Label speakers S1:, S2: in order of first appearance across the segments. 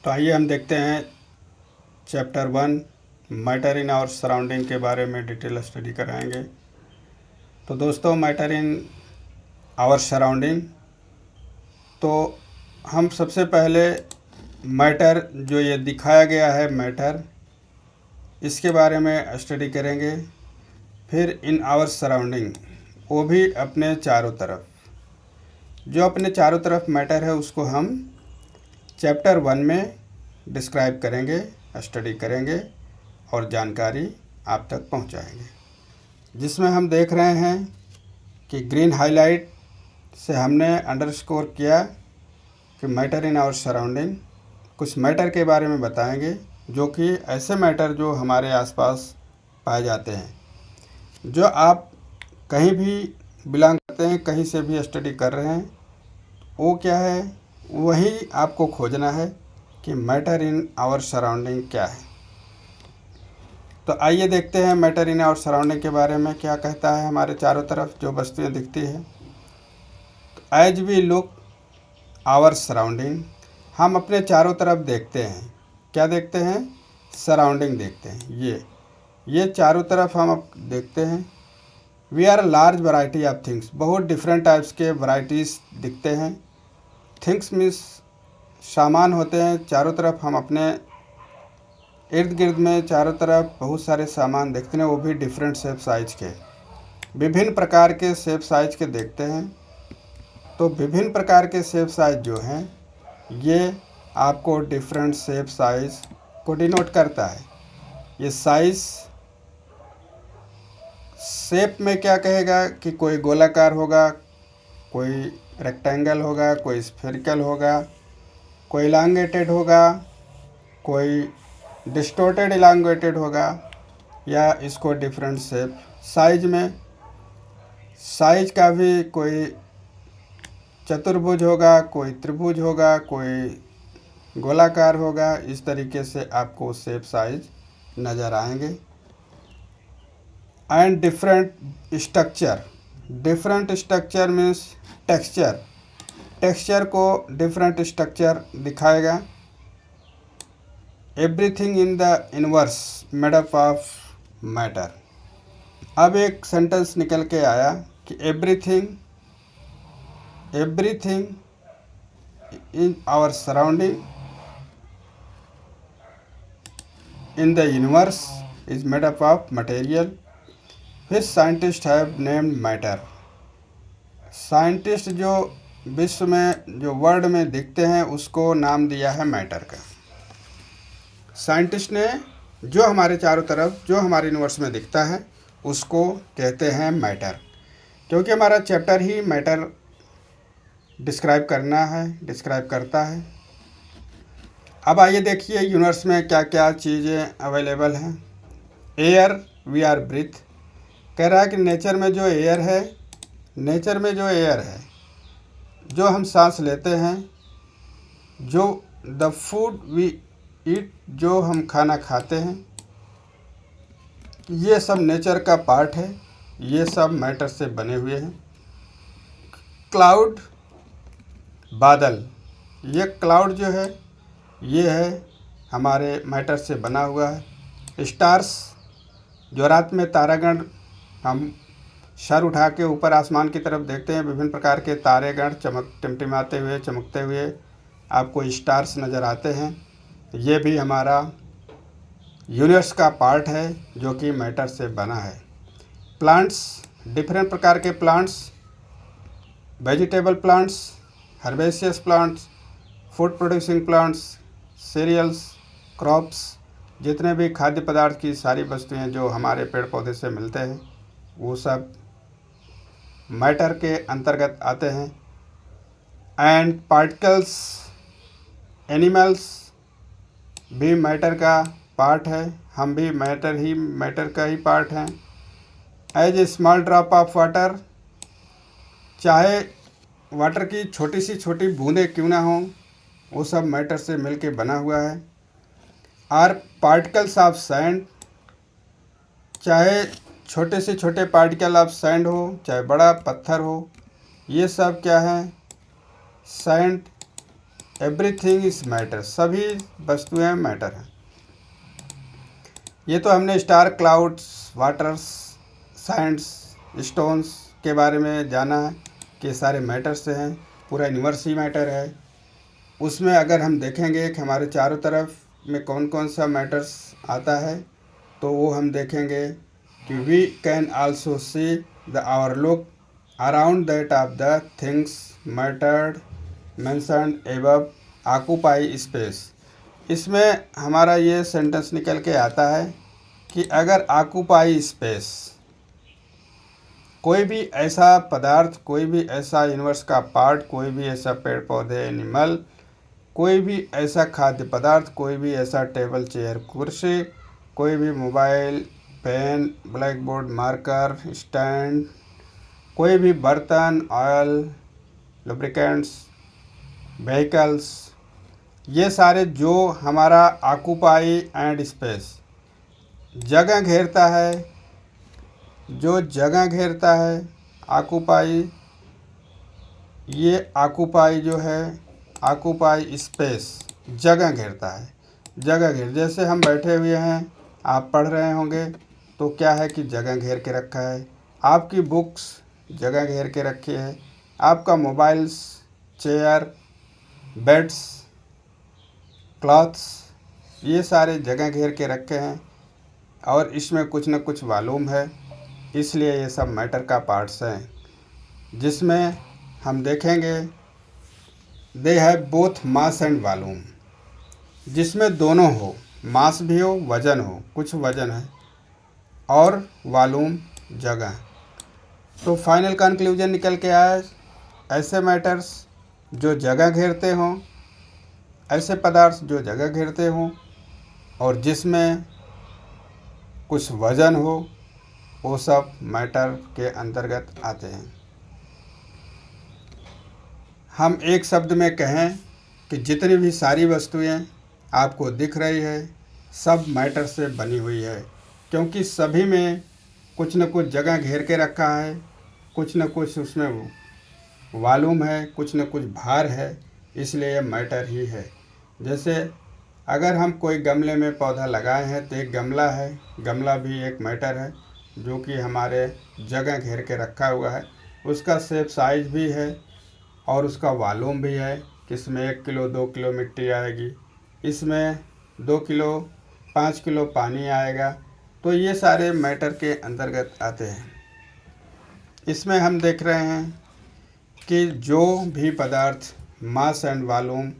S1: तो आइए हम देखते हैं chapter 1 matter in our surrounding के बारे में डिटेल स्टडी कराएंगे। तो दोस्तों, मैटर इन आवर सराउंडिंग, तो हम सबसे पहले मैटर जो ये दिखाया गया है मैटर, इसके बारे में स्टडी करेंगे। फिर इन आवर सराउंडिंग, वो भी अपने चारों तरफ, जो अपने चारों तरफ मैटर है उसको हम चैप्टर 1 में डिस्क्राइब करेंगे, स्टडी करेंगे और जानकारी आप तक पहुंचाएंगे। जिसमें हम देख रहे हैं कि ग्रीन हाईलाइट से हमने अंडरस्कोर किया कि मैटर इन आवर सराउंडिंग, कुछ मैटर के बारे में बताएंगे जो कि ऐसे मैटर जो हमारे आसपास पाए जाते हैं, जो आप कहीं भी बिलोंग करते हैं, कहीं से भी स्टडी कर रहे हैं, वो क्या है, वही आपको खोजना है कि मैटर इन आवर सराउंडिंग क्या है। तो आइए देखते हैं मैटर इन आवर सराउंडिंग के बारे में क्या कहता है। हमारे चारों तरफ जो वस्तुएं दिखती है, तो as we look our surrounding, हम अपने चारों तरफ देखते हैं। क्या देखते हैं? सराउंडिंग देखते हैं। ये चारों तरफ हम देखते हैं। We are large variety of things, बहुत डिफरेंट टाइप्स के वैरायटीज़ दिखते हैं। थिंग्स मीन्स सामान होते हैं। चारों तरफ हम अपने इर्द गिर्द में चारों तरफ बहुत सारे सामान देखते हैं, वो भी डिफरेंट शेप साइज के, विभिन्न प्रकार के शेप साइज के देखते हैं। तो विभिन्न प्रकार के शेप साइज जो हैं, ये आपको डिफरेंट शेप साइज को डिनोट करता है। ये साइज शेप में क्या कहेगा कि कोई गोलाकार होगा, कोई रेक्टेंगल होगा, कोई स्फेरिकल होगा, कोई इलांगेटेड होगा, कोई डिस्टोर्टेड इलांगेटेड होगा, या इसको डिफरेंट शेप साइज में, साइज का भी कोई चतुर्भुज होगा, कोई त्रिभुज होगा, कोई गोलाकार होगा। इस तरीके से आपको शेप साइज नज़र आएंगे। And different structure, different structure means texture, texture को डिफरेंट स्ट्रक्चर दिखाएगा। Everything in the universe made up of matter. अब एक सेंटेंस निकल के आया कि everything in our surrounding in the universe is made up of material which scientist have named matter. Scientist जो विश्व में जो वर्ल्ड में दिखते हैं उसको नाम दिया है मैटर का। साइंटिस्ट ने जो हमारे चारों तरफ, जो हमारे यूनिवर्स में दिखता है, उसको कहते हैं मैटर, क्योंकि हमारा चैप्टर ही मैटर डिस्क्राइब करता है। अब आइए देखिए यूनिवर्स में क्या क्या चीज़ें अवेलेबल हैं। एयर वी आर ब्रीथ, कह रहा है कि नेचर में जो एयर है, जो हम सांस लेते हैं, जो द फूड वी ईट, जो हम खाना खाते हैं, ये सब नेचर का पार्ट है। ये सब मैटर से बने हुए हैं। क्लाउड, बादल, ये क्लाउड जो है, ये है हमारे मैटर से बना हुआ है। स्टार्स, जो रात में तारागण, हम सर उठा के ऊपर आसमान की तरफ देखते हैं, विभिन्न प्रकार के तारेगण टिमटिमाते हुए, चमकते हुए आपको स्टार्स नज़र आते हैं। ये भी हमारा यूनिवर्स का पार्ट है जो कि मैटर से बना है। प्लांट्स, डिफरेंट प्रकार के plants, vegetable plants, herbaceous plants, food producing plants, cereals, crops, जितने भी खाद्य पदार्थ की सारी वस्तुएं जो हमारे पेड़ पौधे से मिलते हैं, वो सब मैटर के अंतर्गत आते हैं। एंड पार्टिकल्स, एनिमल्स भी मैटर का पार्ट है। हम भी मैटर का ही पार्ट हैं। As a small drop of water, चाहे वाटर की छोटी सी छोटी बूंदें क्यों ना हों, वो सब मैटर से मिलके बना हुआ है। आर पार्टिकल्स ऑफ सैंड, चाहे छोटे से छोटे पार्टिकल ऑफ सैंड हो, चाहे बड़ा पत्थर हो, ये सब क्या है? सैंड एवरीथिंग इज मैटर, सभी वस्तुएं मैटर हैं। ये तो हमने star, clouds, waters, Sands, stones के बारे में जाना है कि सारे मैटर से हैं, पूरा यूनिवर्स ही मैटर है। उसमें अगर हम देखेंगे कि हमारे चारों तरफ में कौन कौन सा मैटर्स आता है, तो वो हम देखेंगे कि we can also see the our look around that of the things mattered mentioned above occupy space. इसमें हमारा ये सेंटेंस निकल के आता है कि अगर ऑक्यूपाई स्पेस, कोई भी ऐसा पदार्थ, कोई भी ऐसा यूनिवर्स का पार्ट, कोई भी ऐसा पेड़ पौधे, एनिमल, कोई भी ऐसा खाद्य पदार्थ, कोई भी ऐसा टेबल, चेयर, कुर्सी, कोई भी mobile, pen, blackboard, marker, stand, कोई भी बर्तन, ऑयल, लुब्रिकेंट्स, व्हीकल्स, ये सारे जो हमारा ऑक्यूपाई एंड स्पेस, जगह घेरता है, जो जगह घेरता है, ऑक्यूपाई, ये ऑक्यूपाई जो है, ऑक्यूपाई स्पेस, जगह घेरता है, जगह घेर, जैसे हम बैठे हुए हैं, आप पढ़ रहे होंगे तो क्या है कि जगह घेर के रखा है, आपकी बुक्स जगह घेर के रखी है, आपका मोबाइल्स, चेयर, बेड्स, क्लॉथ्स, ये सारे जगह घेर के रखे हैं और इसमें कुछ न कुछ वॉल्यूम है, इसलिए ये सब मैटर का पार्ट्स हैं, जिसमें हम देखेंगे they have both mass and volume, जिसमें दोनों हो, मास भी हो, वजन हो, कुछ वजन है, और वॉल्यूम जगह। तो फाइनल कंक्लूजन निकल के आया, ऐसे मैटर्स जो जगह घेरते हों, ऐसे पदार्थ जो जगह घेरते हों और जिसमें कुछ वजन हो, वो सब मैटर के अंतर्गत आते हैं। हम एक शब्द में कहें कि जितनी भी सारी वस्तुएं आपको दिख रही है, सब मैटर से बनी हुई है, क्योंकि सभी में कुछ न कुछ जगह घेर के रखा है, कुछ न कुछ उसमें वॉल्यूम है, कुछ न कुछ भार है, इसलिए यह मैटर ही है। जैसे अगर हम कोई गमले में पौधा लगाए हैं तो एक गमला है, गमला भी एक मैटर है जो कि हमारे जगह घेर के रखा हुआ है, उसका शेप साइज भी है और उसका वॉल्यूम भी है, किसमें 1 किलो 2 किलो मिट्टी आएगी, इसमें 2 किलो 5 किलो पानी आएगा, तो ये सारे मैटर के अंतर्गत आते हैं। इसमें हम देख रहे हैं कि जो भी पदार्थ मास एंड वॉल्यूम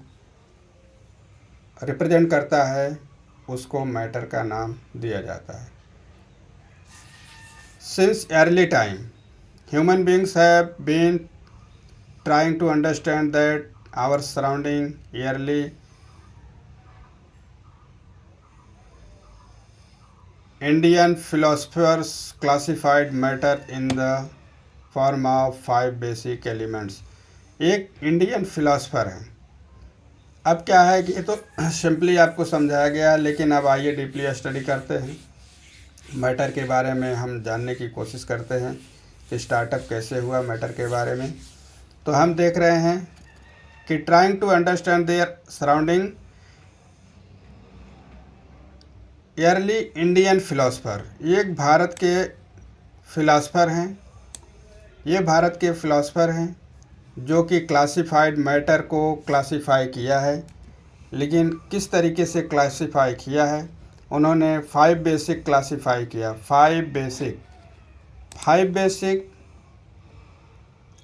S1: रिप्रेजेंट करता है उसको मैटर का नाम दिया जाता है। Since early time human beings have been trying to understand that our surrounding yearly Indian philosophers classified matter in the form of 5 basic elements। एक इंडियन फिलोसफर है। अब क्या है कि ये तो सिंपली आपको समझाया गया है, लेकिन अब आइए डीपली स्टडी करते हैं, मैटर के बारे में हम जानने की कोशिश करते हैं कि स्टार्टअप कैसे हुआ मैटर के बारे में। तो हम देख रहे हैं कि trying to understand their surrounding early Indian philosopher, ये एक भारत के फिलोसफर हैं, ये भारत के फिलोसफर हैं जो कि क्लासिफाइड मैटर को क्लासिफाई किया है। लेकिन किस तरीके से क्लासिफाई किया है, उन्होंने 5 बेसिक क्लासिफाई किया। 5 बेसिक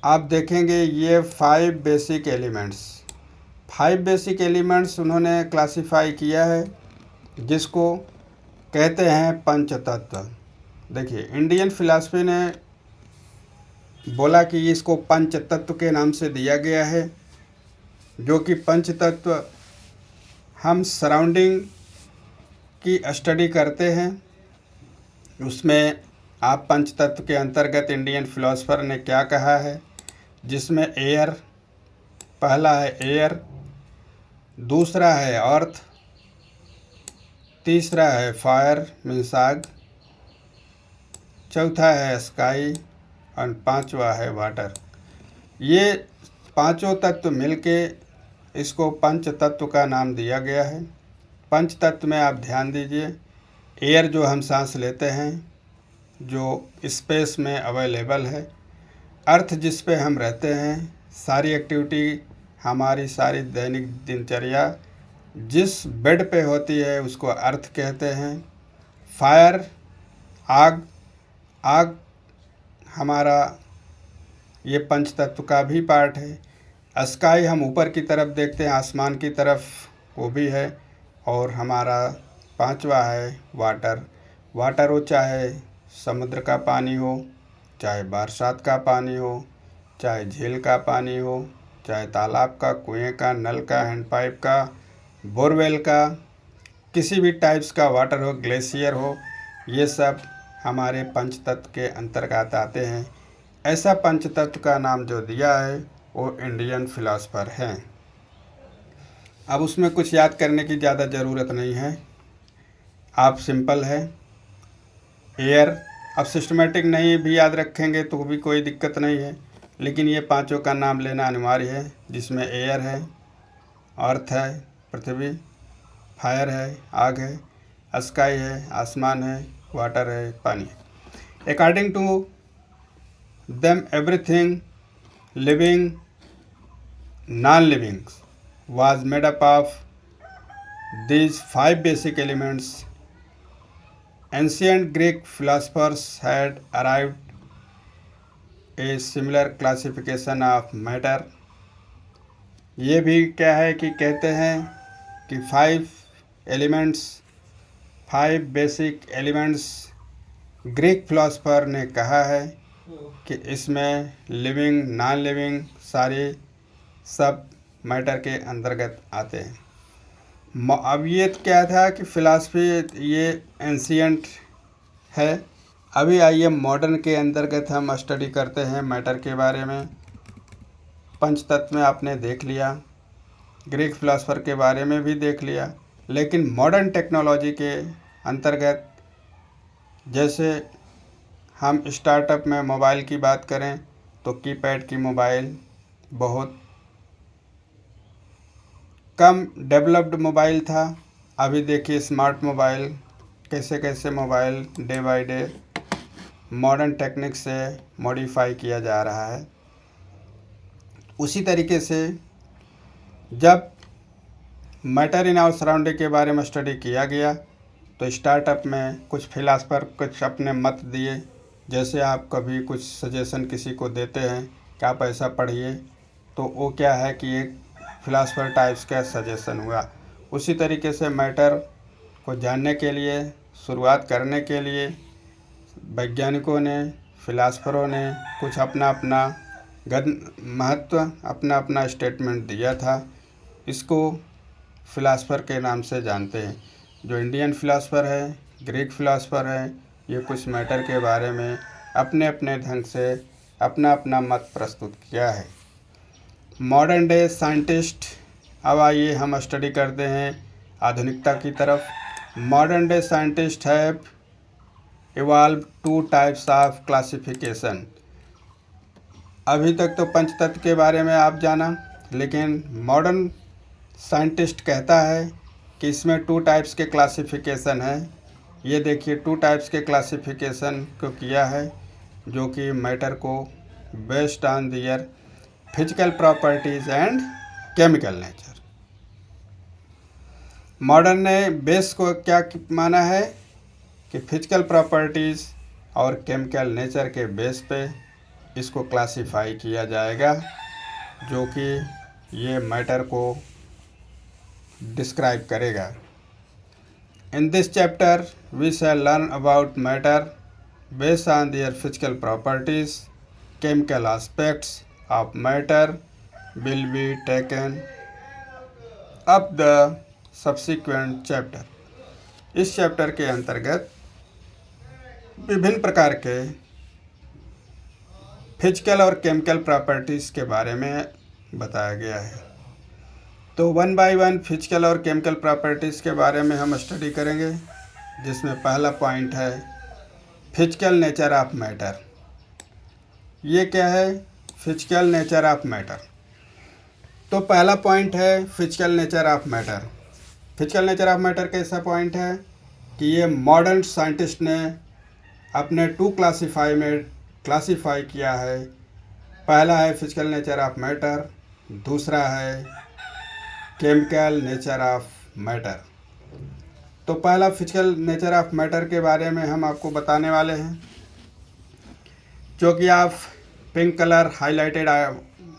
S1: आप देखेंगे, ये 5 बेसिक एलिमेंट्स उन्होंने क्लासिफाई किया है, जिसको कहते हैं पंचतत्व। देखिए, इंडियन फिलॉसफी ने बोला कि इसको पंचतत्व के नाम से दिया गया है, जो कि पंचतत्व हम सराउंडिंग की स्टडी करते हैं, उसमें आप पंचतत्व के अंतर्गत इंडियन फिलॉसफर ने क्या कहा है, जिसमें एयर पहला है, एयर दूसरा है, अर्थ तीसरा है, फायर मीन्स आग, चौथा है स्काई और पांचवा है वाटर। ये पांचों तत्व मिलके इसको पंच तत्व का नाम दिया गया है। पंच तत्व में आप ध्यान दीजिए, एयर जो हम सांस लेते हैं, जो स्पेस में अवेलेबल है, अर्थ जिस पे हम रहते हैं, सारी एक्टिविटी हमारी सारी दैनिक दिनचर्या जिस बेड पे होती है उसको अर्थ कहते हैं। फायर, आग, आग हमारा ये पंच तत्व का भी पार्ट है। स्काई हम ऊपर की तरफ देखते हैं, आसमान की तरफ, वो भी है। और हमारा पांचवा है वाटर। वाटर हो चाहे समुद्र का पानी हो, चाहे बरसात का पानी हो, चाहे झील का पानी हो, चाहे तालाब का, कुएं का, नल का, हैंडपाइप का, बोरवेल का, किसी भी टाइप्स का वाटर हो, ग्लेशियर हो, ये सब हमारे पंच तत्व के अंतर्गत आते हैं। ऐसा पंच तत्व का नाम जो दिया है वो इंडियन फिलोसफर हैं। अब उसमें कुछ याद करने की ज़्यादा ज़रूरत नहीं है, आप सिंपल है एयर। अब सिस्टमेटिक नहीं भी याद रखेंगे तो भी कोई दिक्कत नहीं है, लेकिन ये पांचों का नाम लेना अनिवार्य है, जिसमें एयर है, अर्थ है पृथ्वी, फायर है आग है, स्काई है आसमान है, वाटर है पानी है। According to them everything living non living was made up of these 5 basic elements. Ancient Greek philosophers had arrived a similar classification of matter. ये भी क्या है कि कहते हैं कि 5 बेसिक एलिमेंट्स ग्रीक फिलोसफर ने कहा है कि इसमें लिविंग नॉन लिविंग सारे सब मैटर के अंतर्गत आते हैं। अब ये क्या था कि फ़िलासफ़ी ये एंशियंट है। अभी आइए मॉडर्न के अंतर्गत हम स्टडी करते हैं मैटर के बारे में। पंच तत्व में आपने देख लिया, ग्रीक फिलोसफर के बारे में भी देख लिया, लेकिन मॉडर्न टेक्नोलॉजी के अंतर्गत जैसे हम स्टार्टअप में मोबाइल की बात करें तो कीपैड की मोबाइल बहुत कम डेवलप्ड मोबाइल था। अभी देखिए स्मार्ट मोबाइल, कैसे कैसे mobile day by day modern technique से मॉडिफाई किया जा रहा है। उसी तरीके से जब मैटर इन आवर सराउंडिंग के बारे में स्टडी किया गया तो स्टार्टअप में कुछ फिलासफर कुछ अपने मत दिए। जैसे आप कभी कुछ सजेशन किसी को देते हैं कि आप ऐसा पढ़िए, तो वो क्या है कि एक फिलासफर टाइप्स का सजेशन हुआ। उसी तरीके से मैटर को जानने के लिए, शुरुआत करने के लिए वैज्ञानिकों ने, फिलासफरों ने कुछ अपना अपना महत्व, अपना अपना स्टेटमेंट दिया था। इसको फिलासफर के नाम से जानते हैं। जो इंडियन फिलासफर है, ग्रीक फिलासफर है, ये कुछ मैटर के बारे में अपने अपने ढंग से अपना अपना मत प्रस्तुत किया है। मॉडर्न डे साइंटिस्ट, अब आइए हम स्टडी करते हैं आधुनिकता की तरफ। Modern day scientist have evolve 2 types of classification. अभी तक तो पंचतत्व के बारे में आप जाना, लेकिन मॉडर्न साइंटिस्ट कहता है कि इसमें 2 टाइप्स के क्लासिफिकेशन है। ये देखिए 2 टाइप्स के क्लासिफिकेशन को किया है, जो कि मैटर को based on their physical properties and chemical nature. Modern ने बेस को क्या माना है कि फिजिकल प्रॉपर्टीज़ और केमिकल नेचर के बेस पे इसको क्लासिफाई किया जाएगा, जो कि ये मैटर को डिस्क्राइब करेगा। In this chapter we shall learn about matter based on their physical properties. Chemical aspects of matter will be taken up the subsequent chapter. इस चैप्टर के अंतर्गत विभिन्न प्रकार के फिजिकल और केमिकल प्रॉपर्टीज़ के बारे में बताया गया है। तो 1 बाय 1 फिजिकल और केमिकल प्रॉपर्टीज़ के बारे में हम स्टडी करेंगे, जिसमें पहला पॉइंट है फिजिकल नेचर ऑफ मैटर। ये क्या है? Physical nature of matter. तो पहला पॉइंट है physical nature of matter. Physical nature of matter कैसा पॉइंट है कि ये मॉडर्न साइंटिस्ट ने अपने 2 क्लासीफाई किया है। पहला है फिजिकल नेचर ऑफ मैटर, दूसरा है केमिकल नेचर ऑफ मैटर। तो पहला फिजिकल नेचर ऑफ मैटर के बारे में हम आपको बताने वाले हैं, जो कि आप पिंक कलर हाईलाइटेड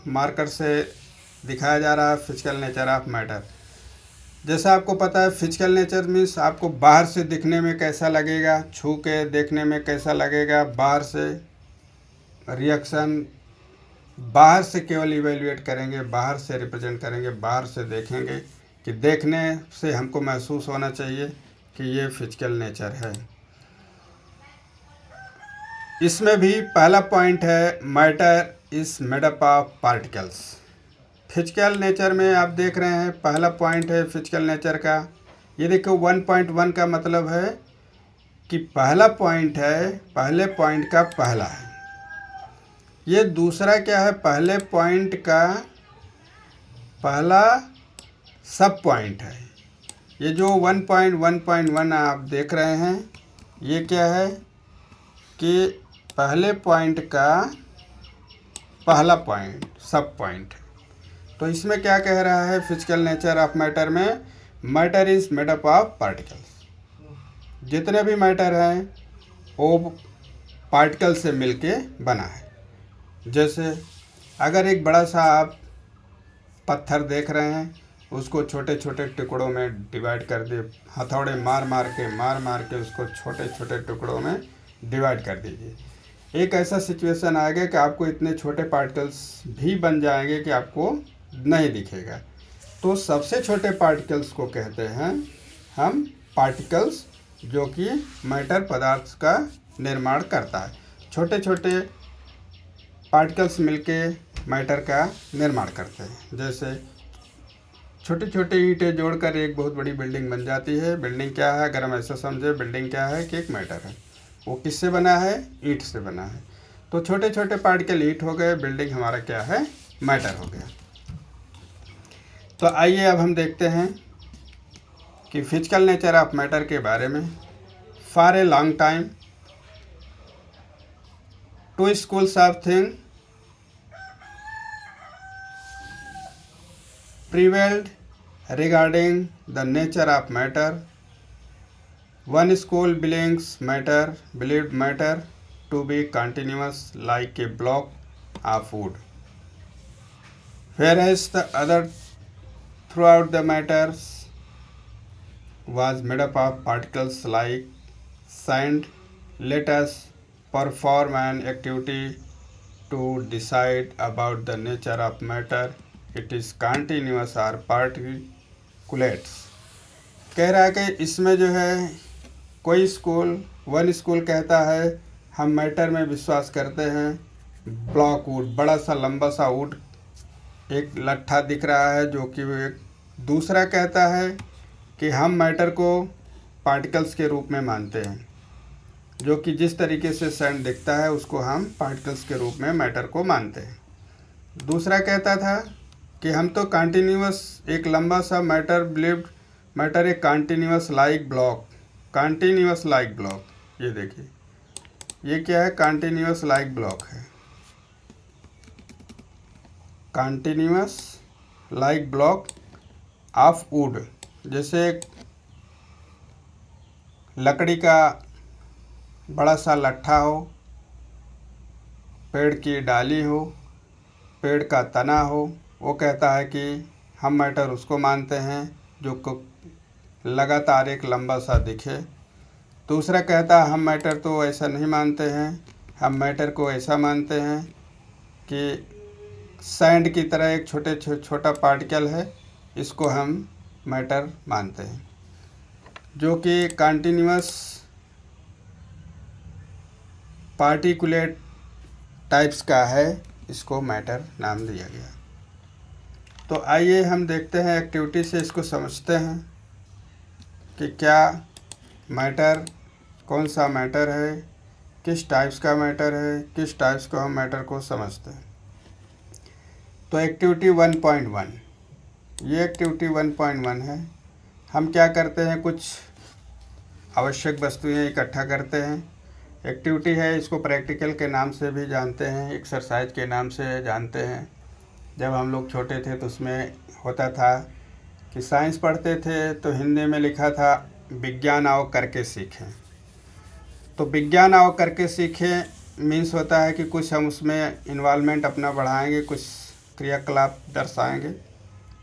S1: मार्कर से दिखाया जा रहा है फिजिकल नेचर ऑफ मैटर। जैसा आपको पता है फिजिकल नेचर मीन्स आपको बाहर से दिखने में कैसा लगेगा, छू के देखने में कैसा लगेगा, बाहर से रिएक्शन बाहर से केवल इवेल्युएट करेंगे, बाहर से रिप्रेजेंट करेंगे, बाहर से देखेंगे कि देखने से हमको महसूस होना चाहिए कि ये फिजिकल नेचर है। इसमें भी पहला पॉइंट है matter is made up of particles. Physical nature में आप देख रहे हैं पहला पॉइंट है फिजिकल नेचर का, ये देखो 1.1 का मतलब है कि पहला पॉइंट है, पहले पॉइंट का पहला है। ये दूसरा क्या है, पहले पॉइंट का पहला सब पॉइंट है। ये जो 1.1.1 आप देख रहे हैं ये क्या है कि पहले पॉइंट का पहला पॉइंट सब पॉइंट। तो इसमें क्या कह रहा है फिजिकल नेचर ऑफ मैटर में, matter is made up of particles. जितने भी मैटर हैं वो पार्टिकल से मिलके बना है। जैसे अगर एक बड़ा सा आप पत्थर देख रहे हैं, उसको छोटे छोटे टुकड़ों में डिवाइड कर दे, हथौड़े मार मार के उसको छोटे छोटे टुकड़ों में डिवाइड कर दीजिए। एक ऐसा सिचुएशन आएगा कि आपको इतने छोटे पार्टिकल्स भी बन जाएंगे कि आपको नहीं दिखेगा। तो सबसे छोटे पार्टिकल्स को कहते हैं हम पार्टिकल्स, जो कि मैटर पदार्थ का निर्माण करता है। छोटे छोटे पार्टिकल्स मिलके मैटर का निर्माण करते हैं। जैसे छोटे छोटे ईंटें जोड़कर एक बहुत बड़ी बिल्डिंग बन जाती है। बिल्डिंग क्या है, अगर हम ऐसा समझे, बिल्डिंग क्या है कि एक मैटर है। वो किससे बना है, ईंट से बना है। तो छोटे छोटे पार्टिकल ईंट हो गए, बिल्डिंग हमारा क्या है, मैटर हो गया। तो आइए अब हम देखते हैं कि फिजिकल नेचर ऑफ मैटर के बारे में। For a long time 2 schools of thing prevailed regarding the nature of matter. One school believed matter to be continuous like a block of wood, whereas the other throughout the matter was made up of particles like sand. Let us perform an activity to decide about the nature of matter. It is continuous or particulates. कह रहा है कि इसमें जो है कोई one school कहता है हम मैटर में विश्वास करते हैं, ब्लॉक वुड, बड़ा सा लंबा सा वुड, एक लट्ठा दिख रहा है जो कि एक। दूसरा कहता है कि हम मैटर को पार्टिकल्स के रूप में मानते हैं, जो कि जिस तरीके से सैंड दिखता है उसको हम पार्टिकल्स के रूप में मैटर को मानते हैं। दूसरा कहता था कि हम तो कंटिन्यूअस, एक लंबा सा मैटर एक कंटिन्यूअस लाइक ब्लॉक। ये देखिए, ये क्या है, कंटिन्यूअस लाइक ब्लॉक है, continuous like block of would. जैसे लकड़ी का बड़ा सा लट्ठा हो, पेड़ की डाली हो, पेड़ का तना हो, वो कहता है कि हम मैटर उसको मानते हैं जो लगातार एक लंबा सा दिखे। दूसरा कहता है हम मैटर तो ऐसा नहीं मानते हैं, हम मैटर को ऐसा मानते हैं कि सैंड की तरह एक छोटा पार्टिकल है, इसको हम मैटर मानते हैं, जो कि कंटिन्यूअस पार्टिकुलेट टाइप्स का है, इसको मैटर नाम दिया गया। तो आइए हम देखते हैं, एक्टिविटी से इसको समझते हैं कि क्या मैटर, कौन सा मैटर है, किस टाइप्स का मैटर है, किस टाइप्स को हम मैटर को समझते हैं। तो एक्टिविटी 1.1, ये एक्टिविटी 1.1 है। हम क्या करते हैं, कुछ आवश्यक वस्तुएं इकट्ठा करते हैं। एक्टिविटी है, इसको प्रैक्टिकल के नाम से भी जानते हैं, एक्सरसाइज के नाम से जानते हैं। जब हम लोग छोटे थे तो उसमें होता था कि साइंस पढ़ते थे तो हिंदी में लिखा था विज्ञान आओ करके सीखें। तो विज्ञान आओ करके सीखें मीन्स होता है कि कुछ हम उसमें इन्वॉल्वमेंट अपना बढ़ाएंगे, कुछ क्रियाकलाप दर्शाएंगे,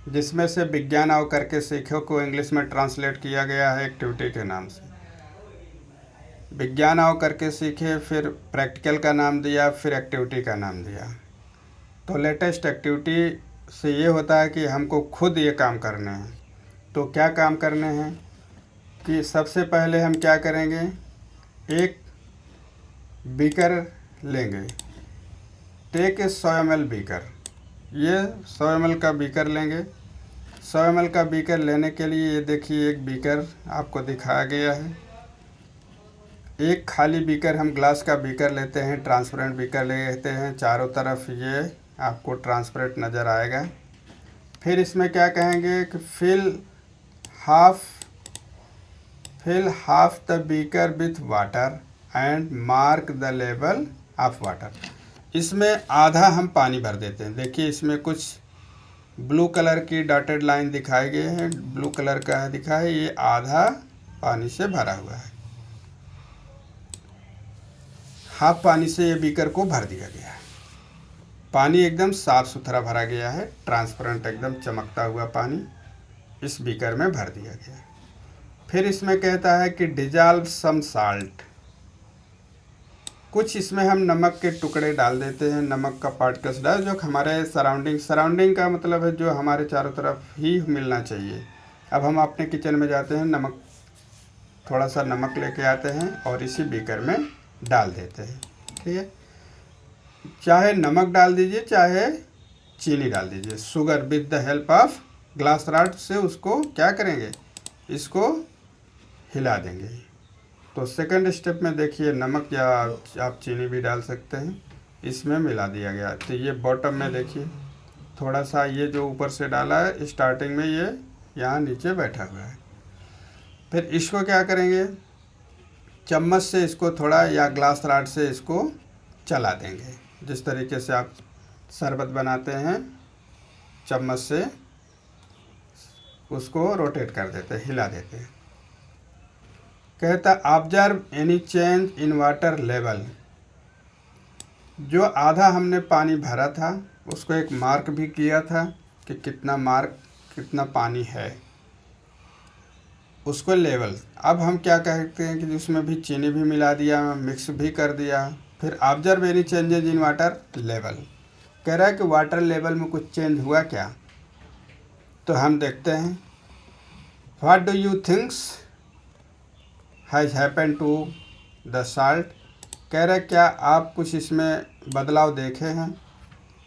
S1: जिसमें से विज्ञान आओ करके सीखो को इंग्लिश में ट्रांसलेट किया गया है एक्टिविटी के नाम से। विज्ञान आओ करके सीखे, फिर प्रैक्टिकल का नाम दिया, फिर एक्टिविटी का नाम दिया। तो लेटेस्ट एक्टिविटी से ये होता है कि हमको खुद ये काम करने हैं। तो क्या काम करने हैं कि सबसे पहले हम क्या करेंगे, एक बीकर लेंगे, टेक ए 100 ml बीकर। ये 100 ml का बीकर लेंगे। 100 ml का बीकर लेने के लिए ये देखिए एक बीकर आपको दिखाया गया है। एक खाली बीकर, हम ग्लास का बीकर लेते हैं, ट्रांसपेरेंट बीकर लेते हैं, चारों तरफ ये आपको ट्रांसपेरेंट नज़र आएगा। फिर इसमें क्या कहेंगे कि fill half the beaker with water and mark the level of water. इसमें आधा हम पानी भर देते हैं। देखिए इसमें कुछ ब्लू कलर की डॉटेड लाइन दिखाई गई है, ब्लू कलर का है दिखा है, ये आधा पानी से भरा हुआ है। हाफ पानी से ये बीकर को भर दिया गया है। पानी एकदम साफ सुथरा भरा गया है, ट्रांसपेरेंट एकदम चमकता हुआ पानी इस बीकर में भर दिया गया है। फिर इसमें कहता है कि डिजॉल्व सम साल्ट। कुछ इसमें हम नमक के टुकड़े डाल देते हैं, नमक का पार्टिकल्स डाल, जो हमारे सराउंडिंग का मतलब है जो हमारे चारों तरफ ही मिलना चाहिए। अब हम अपने किचन में जाते हैं, नमक थोड़ा सा नमक लेके आते हैं और इसी बीकर में डाल देते हैं। ठीक है, चाहे नमक डाल दीजिए चाहे चीनी डाल दीजिए। Sugar with the help of glass rod से उसको क्या करेंगे, इसको हिला देंगे। तो सेकंड स्टेप में देखिए नमक या आप चीनी भी डाल सकते हैं, इसमें मिला दिया गया। तो ये बॉटम में देखिए थोड़ा सा ये जो ऊपर से डाला है स्टार्टिंग में ये यहाँ नीचे बैठा हुआ है। फिर इसको क्या करेंगे, चम्मच से इसको थोड़ा या ग्लास रॉड से इसको चला देंगे। जिस तरीके से आप शरबत बनाते हैं, चम्मच से उसको रोटेट कर देते हैं, हिला देते हैं। कहता observe any change in water level. जो आधा हमने पानी भरा था उसको एक मार्क भी किया था कि कितना पानी है, उसको लेवल। अब हम क्या कहते हैं कि उसमें भी चीनी भी मिला दिया, मिक्स भी कर दिया। फिर observe any changes in water level, कह रहा है कि वाटर लेवल में कुछ चेंज हुआ क्या। तो हम देखते हैं, what do you thinks has happen to the salt. कह रहा है क्या आप कुछ इसमें बदलाव देखे हैं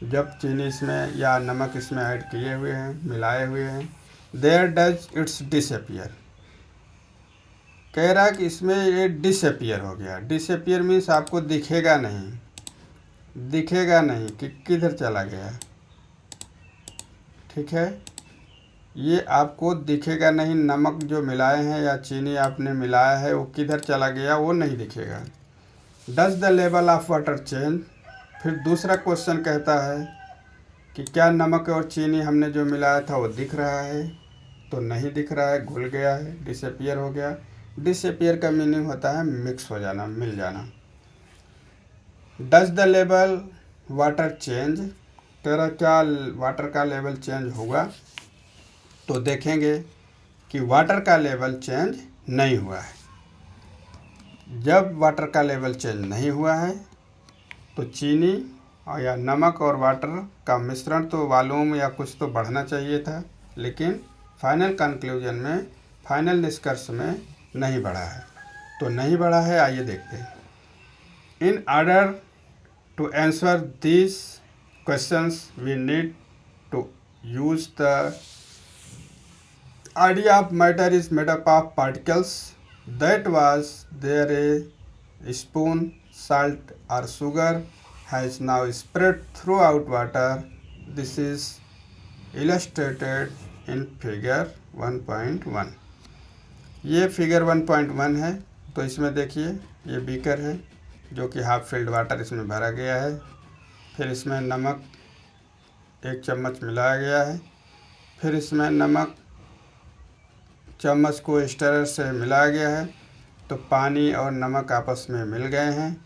S1: जब चीनी इसमें या नमक इसमें ऐड किए हुए हैं, मिलाए हुए हैं। There does its disappear. कह रहा है कि इसमें ये डिसअपियर हो गया। डिसअपियर मीन्स आपको दिखेगा नहीं कि किधर चला गया। ठीक है, ये आपको दिखेगा नहीं, नमक जो मिलाए हैं या चीनी आपने मिलाया है वो किधर चला गया वो नहीं दिखेगा। Does the level of water change. फिर दूसरा क्वेश्चन कहता है कि क्या नमक और चीनी हमने जो मिलाया था वो दिख रहा है, तो नहीं दिख रहा है, घुल गया है, डिसअपियर हो गया। डिसअपियर का मीनिंग होता है मिक्स हो जाना, मिल जाना। Does the level water change. तेरा क्या वाटर का लेवल चेंज होगा, तो देखेंगे कि वाटर का लेवल चेंज नहीं हुआ है। जब वाटर का लेवल चेंज नहीं हुआ है तो चीनी और या नमक और वाटर का मिश्रण तो वॉल्यूम या कुछ तो बढ़ना चाहिए था, लेकिन फाइनल कंक्लूजन में, फाइनल निष्कर्ष में नहीं बढ़ा है। तो नहीं बढ़ा है, आइए देखते हैं। In order to answer these questions we need to use the idea of matter is made up of particles that was there a spoon salt or sugar has now spread throughout water. This is illustrated in figure 1.1। ये figure 1.1 है। तो इसमें देखिए ये beaker है जो कि half filled water इसमें भरा गया है। फिर इसमें नमक 1 चम्मच मिलाया गया है। फिर इसमें नमक चम्मच को स्टरर से मिलाया गया है। तो पानी और नमक आपस में मिल गए हैं,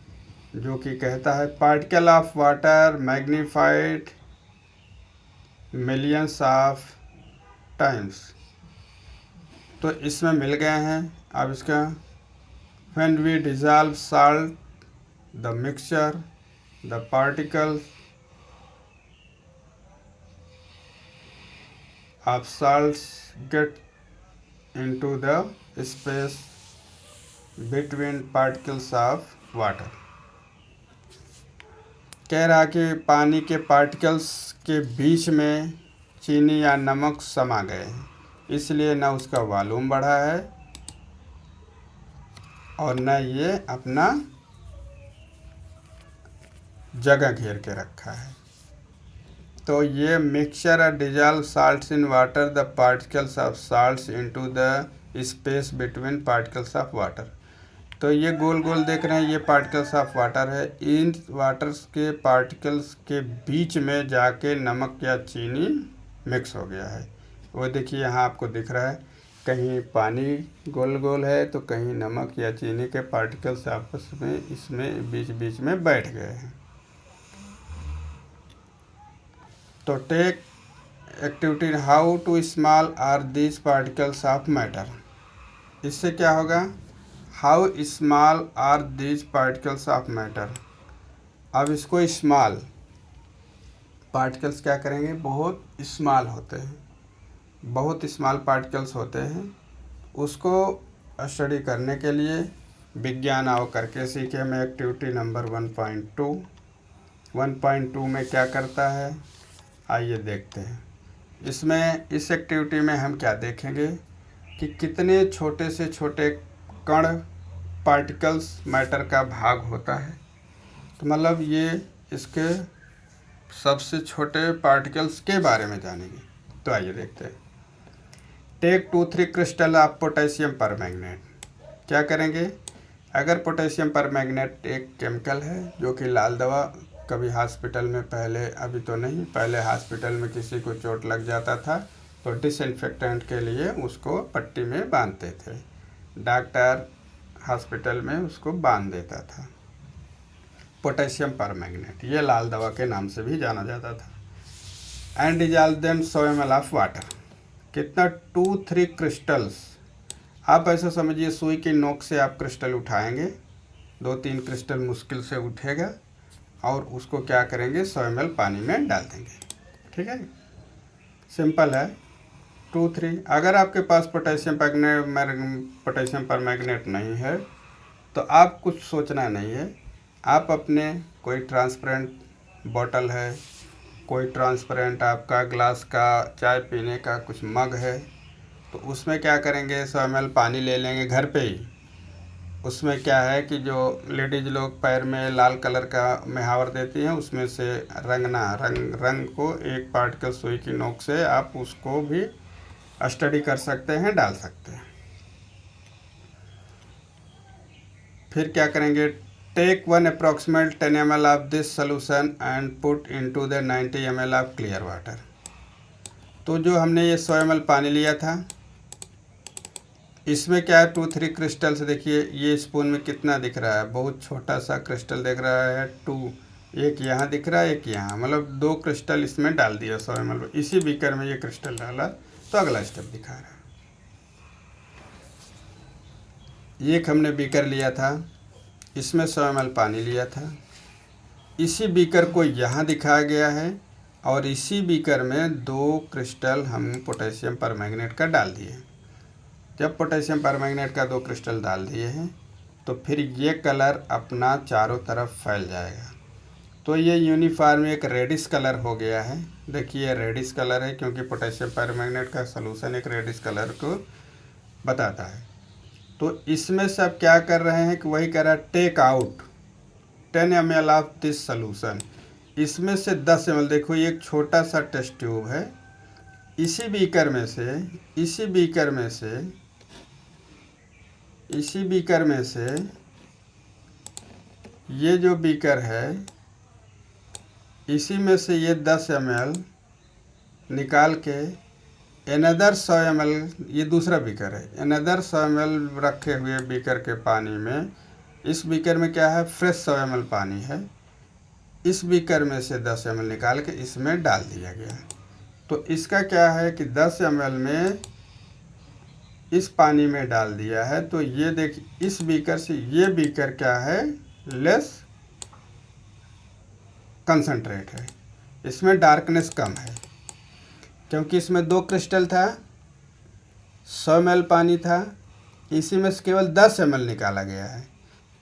S1: जो कि कहता है particle of water magnified millions of times. तो इसमें मिल गए हैं। अब इसका when we dissolve salt the mixture the particles of salts get into the space between particles of water. कह रहा कि पानी के पार्टिकल्स के बीच में चीनी या नमक समा गए हैं, इसलिए न उसका वॉल्यूम बढ़ा है और न ये अपना जगह घेर के रखा है। तो ये मिक्सचर और dissolve salts in water the particles of salts into the space between particles of water. तो ये गोल गोल देख रहे हैं, ये पार्टिकल्स ऑफ वाटर है। इन वाटर्स के पार्टिकल्स के बीच में जाके नमक या चीनी मिक्स हो गया है। वो देखिए यहाँ आपको दिख रहा है, कहीं पानी गोल गोल है तो कहीं नमक या चीनी के पार्टिकल्स आपस में इसमें बीच बीच में बैठ गए हैं। तो take activity how to small are these particles of matter. इससे क्या होगा, how small are these particles of matter. अब इसको स्मॉल पार्टिकल्स क्या करेंगे, बहुत स्मॉल होते हैं, बहुत स्मॉल पार्टिकल्स होते हैं। उसको स्टडी करने के लिए विज्ञान आओ करके सीखे में एक्टिविटी नंबर 1.2। 1.2 में क्या करता है, आइए देखते हैं। इसमें इस एक्टिविटी में हम क्या देखेंगे कि कितने छोटे से छोटे कण पार्टिकल्स मैटर का भाग होता है। तो मतलब ये इसके सबसे छोटे पार्टिकल्स के बारे में जानेंगे। तो आइए देखते हैं। Take 2-3 crystal of potassium permanganate. क्या करेंगे, अगर पोटेशियम परमैंगनेट एक केमिकल है जो कि लाल दवा, कभी हॉस्पिटल में पहले, अभी तो नहीं, पहले हॉस्पिटल में किसी को चोट लग जाता था तो डिसइंफेक्टेंट के लिए उसको पट्टी में बांधते थे, डॉक्टर हॉस्पिटल में उसको बांध देता था। पोटेशियम परमैंगनेट ये लाल दवा के नाम से भी जाना जाता था। And dissolve them 100 ml of water. कितना, 2-3 क्रिस्टल्स। आप ऐसा समझिए सुई की नोक से आप क्रिस्टल उठाएंगे, 2-3 क्रिस्टल मुश्किल से उठेगा और उसको क्या करेंगे, 100 ml पानी में डाल देंगे। ठीक है, सिंपल है। 2-3। अगर आपके पास पोटेशियम परमैंगनेट नहीं है तो आप कुछ सोचना नहीं है, आप अपने कोई ट्रांसपेरेंट बॉटल है, कोई ट्रांसपेरेंट आपका ग्लास का चाय पीने का कुछ मग है, तो उसमें क्या करेंगे, 100 ml पानी ले लेंगे घर पे ही। उसमें क्या है कि जो लेडीज लोग पैर में लाल कलर का महावर देती हैं, उसमें से रंग को एक पार्टिकल सुई की नोक से आप उसको भी स्टडी कर सकते हैं, डाल सकते हैं। फिर क्या करेंगे, take 1 approximate 10 ml of this solution and put into the 90 ml of clear water. तो जो हमने ये 100 ml पानी लिया था, इसमें क्या है, 2-3 क्रिस्टल्स। देखिए ये स्पून में कितना दिख रहा है, बहुत छोटा सा क्रिस्टल दिख रहा है, 2, एक यहाँ दिख रहा है, एक यहाँ, मतलब 2 क्रिस्टल इसमें डाल दिया 100 ml। इसी बीकर में ये क्रिस्टल डाला तो अगला स्टेप दिखा रहा है। एक हमने बीकर लिया था, इसमें 100 ml पानी लिया था, इसी बीकर को यहाँ दिखाया गया है और इसी बीकर में 2 क्रिस्टल हम पोटेशियम परमैंगनेट का डाल दिए। जब पोटेशियम परमैंगनेट का 2 क्रिस्टल डाल दिए हैं तो फिर ये कलर अपना चारों तरफ फैल जाएगा। तो ये यूनिफॉर्म एक रेडिश कलर हो गया है। देखिए रेडिश कलर है क्योंकि पोटेशियम परमैंगनेट का सॉल्यूशन एक रेडिश कलर को बताता है। तो इसमें सब क्या कर रहे हैं कि वही कह रहा है, take out 10 ml of this solution. इसमें से 10 ml, देखो ये एक छोटा सा टेस्ट ट्यूब है, इसी बीकर में से ये जो बीकर है, इसी में से ये 10 ml निकाल के अनदर 100 ml, ये दूसरा बीकर है, अनदर 100 ml रखे हुए बीकर के पानी में, इस बीकर में क्या है, फ्रेश 100 ml पानी है, इस बीकर में से 10 ml निकाल के इसमें डाल दिया गया। तो इसका क्या है कि 10 ml में इस पानी में डाल दिया है, तो ये देखिए इस बीकर से ये बीकर क्या है, लेस कंसंट्रेट है, इसमें डार्कनेस कम है, क्योंकि इसमें 2 क्रिस्टल था, 100 ml पानी था, इसी में से केवल 10 ml निकाला गया है।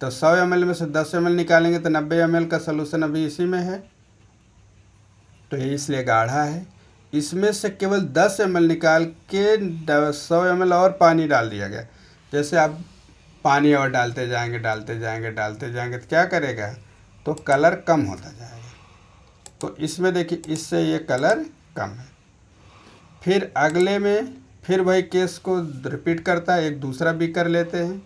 S1: तो 100 ml में से 10 ml निकालेंगे तो 90 ml का सलूशन अभी इसी में है, तो ये इसलिए गाढ़ा है। इसमें से केवल 10 ml निकाल के 100 ml और पानी डाल दिया गया। जैसे आप पानी और डालते जाएंगे तो क्या करेगा, तो कलर कम होता जाएगा। तो इसमें देखिए इससे ये कलर कम है। फिर अगले में फिर वही केस को रिपीट करता है, एक दूसरा बीकर लेते हैं,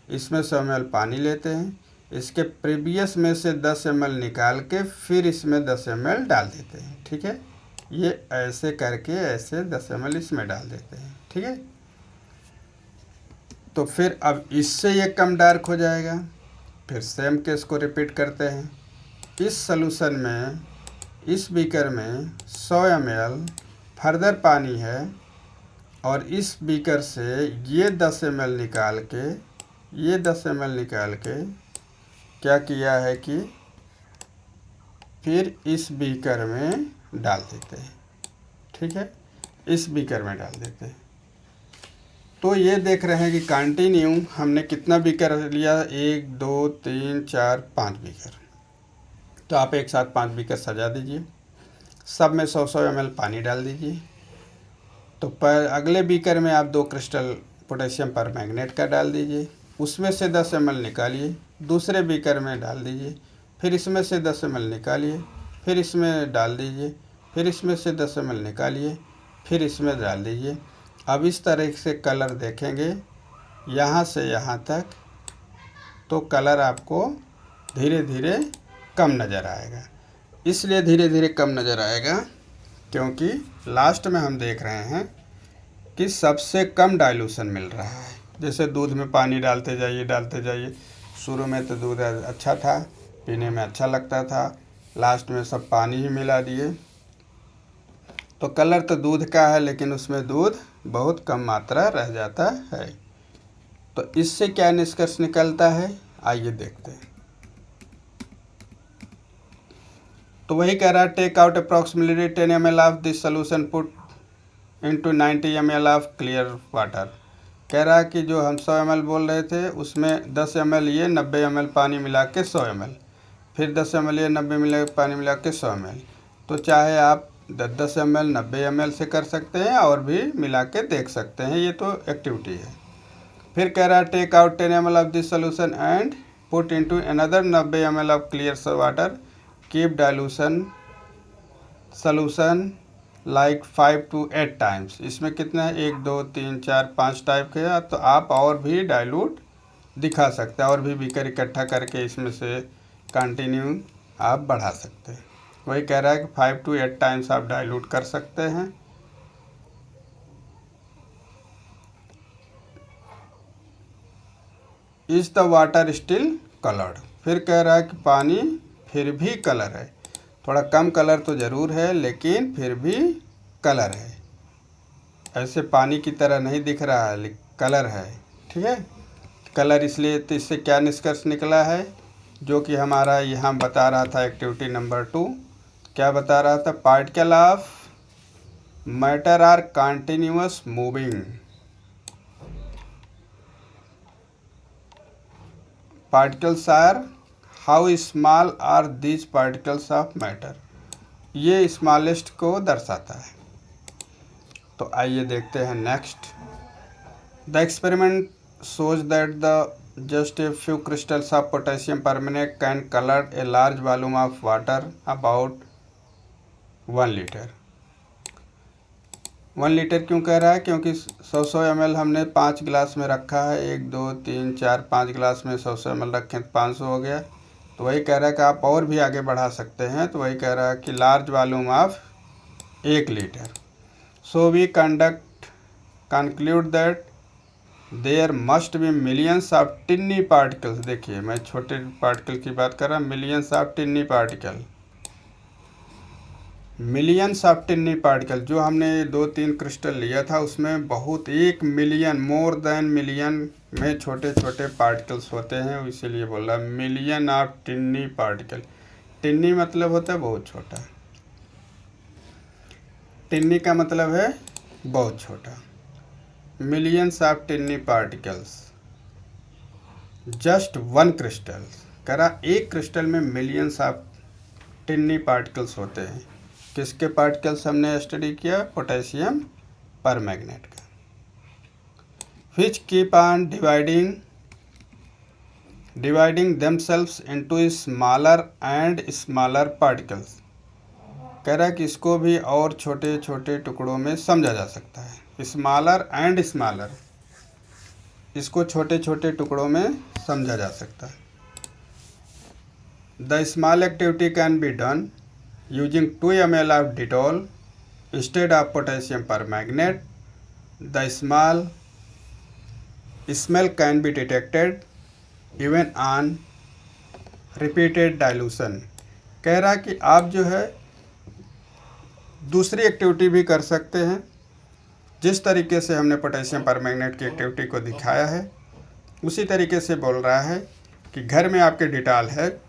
S1: इसमें 100 ml पानी लेते हैं, इसके प्रीवियस में से 10 ml निकाल के फिर इसमें 10 ml डाल देते हैं। ठीक है, ये ऐसे करके ऐसे 10 ml इसमें डाल देते हैं। ठीक है, तो फिर अब इससे ये कम डार्क हो जाएगा। फिर सेम केस को रिपीट करते हैं। इस सॉल्यूशन में, इस बीकर में 100 ml फर्दर पानी है, और इस बीकर से ये 10 ml निकाल के क्या किया है कि फिर इस बीकर में डाल देते हैं। ठीक है, इस बीकर में डाल देते हैं। तो ये देख रहे हैं कि कंटिन्यू हमने कितना बीकर लिया, 1 2 3 4 5 बीकर। तो आप एक साथ 5 बीकर सजा दीजिए, सब में 100 ml पानी डाल दीजिए। तो पर अगले बीकर में आप 2 क्रिस्टल पोटेशियम परमैंगनेट का डाल दीजिए, उसमें से 10 ml निकालिए, दूसरे बीकर में डाल दीजिए, फिर इसमें से 10 ml निकालिए, फिर इसमें डाल दीजिए, फिर इसमें से 10 ml निकालिए, फिर इसमें डाल दीजिए। अब इस तरह से कलर देखेंगे यहाँ से यहाँ तक, तो कलर आपको धीरे धीरे कम नज़र आएगा। इसलिए धीरे धीरे कम नज़र आएगा क्योंकि लास्ट में हम देख रहे हैं कि सबसे कम डाइल्यूशन मिल रहा है। जैसे दूध में पानी डालते जाइए, शुरू में तो दूध अच्छा था, पीने में अच्छा लगता था, लास्ट में सब पानी ही मिला दिए, तो कलर तो दूध का है लेकिन उसमें दूध बहुत कम मात्रा रह जाता है। तो इससे क्या निष्कर्ष निकलता है, आइए देखते हैं। तो वही कह रहा है, take out approximately 10 ml of this solution, put into 90 ml of clear water. कह रहा है कि जो हम 100 ml बोल रहे थे उसमें 10 ml ये 90 ml पानी मिला के 100 ml, फिर 10 ml ये 90 ml पानी मिला के 100 ml। तो चाहे आप 10 ml 90 ml से कर सकते हैं और भी मिला के देख सकते हैं, ये तो एक्टिविटी है। फिर कह रहा है, take out 10 ml of this solution and put into another 90 ml of clear water, keep dilution solution like 5 to 8 times. इसमें कितना है, 1 2 3 4 5 टाइप के है, तो आप और भी डाइल्यूट दिखा सकते हैं, और भी बीकर इकट्ठा करके इसमें से कंटिन्यू आप बढ़ा सकते हैं। वही कह रहा है कि 5 to 8 टाइम्स आप डाइल्यूट कर सकते हैं। Is the water still coloured. फिर कह रहा है कि पानी फिर भी कलर है, थोड़ा कम कलर तो ज़रूर है लेकिन फिर भी कलर है, ऐसे पानी की तरह नहीं दिख रहा है, कलर है। ठीक है, कलर इसलिए, तो इससे क्या निष्कर्ष निकला है, जो कि हमारा यहाँ बता रहा था एक्टिविटी नंबर 2, क्या बता रहा था, particle of matter are continuous moving. Particles are, how small are these particles of matter, ये स्मॉलेस्ट को दर्शाता है। तो आइए देखते हैं next. The experiment shows that just a few crystals of potassium permanganate can color a large volume of water about 1 liter। 1 litre क्यों कह रहा है? क्योंकि 100 ml हमने 5 गिलास में रखा है। 1 2 3 4 5 गिलास में 100 ml रखें तो 500 हो गया। तो वही कह रहा है कि आप और भी आगे बढ़ा सकते हैं। तो वही कह रहा है कि large volume of 1 litre. So we conclude that there must be millions of tiny particles. देखिए, मैं छोटे पार्टिकल की बात कर रहा हूँ। Millions of tiny particle, millions of tiny particle. जो हमने 2-3 क्रिस्टल लिया था उसमें बहुत 1 मिलियन, मोर देन मिलियन में छोटे छोटे पार्टिकल्स होते हैं। इसीलिए बोल रहा million of tiny particle. Tinni मतलब होता है बहुत छोटा। टिन्नी का मतलब है बहुत छोटा। Millions of tiny particles just 1 crystal. कह रहा एक क्रिस्टल में मिलियंस ऑफ टिन्नी पार्टिकल्स होते हैं। किसके पार्टिकल्स हमने स्टडी किया? पोटेशियम परमैंगनेट का। Which keep on dividing themselves into smaller and smaller particles. कह रहा है कि इसको भी और छोटे छोटे टुकड़ों में समझा जा सकता है। स्मॉलर एंड स्मॉलर, इसको छोटे छोटे टुकड़ों में समझा जा सकता है। The small activity can be done using 2 ml of Dettol instead of potassium permanganate. The smell can be detected even on repeated dilution. कह रहा कि आप जो है दूसरी एक्टिविटी भी कर सकते हैं। जिस तरीके से हमने पोटेशियम परमैंगनेट की एक्टिविटी को दिखाया है उसी तरीके से बोल रहा है कि घर में आपके डिटॉल है,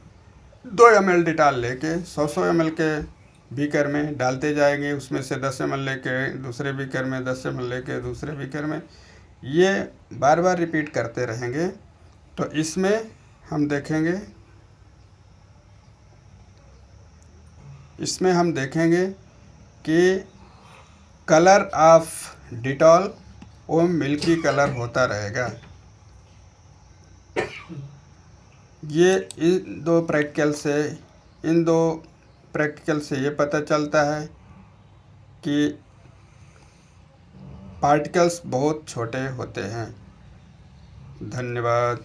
S1: 2 ml डिटॉल लेके 100 ml के बीकर में डालते जाएंगे। उसमें से 10 ml लेके दूसरे बीकर में, 10 ml लेके दूसरे बीकर में, ये बार बार रिपीट करते रहेंगे। तो इसमें हम देखेंगे कि कलर ऑफ डिटॉल वो मिल्की कलर होता रहेगा। ये इन दो प्रैक्टिकल से ये पता चलता है कि पार्टिकल्स बहुत छोटे होते हैं। धन्यवाद।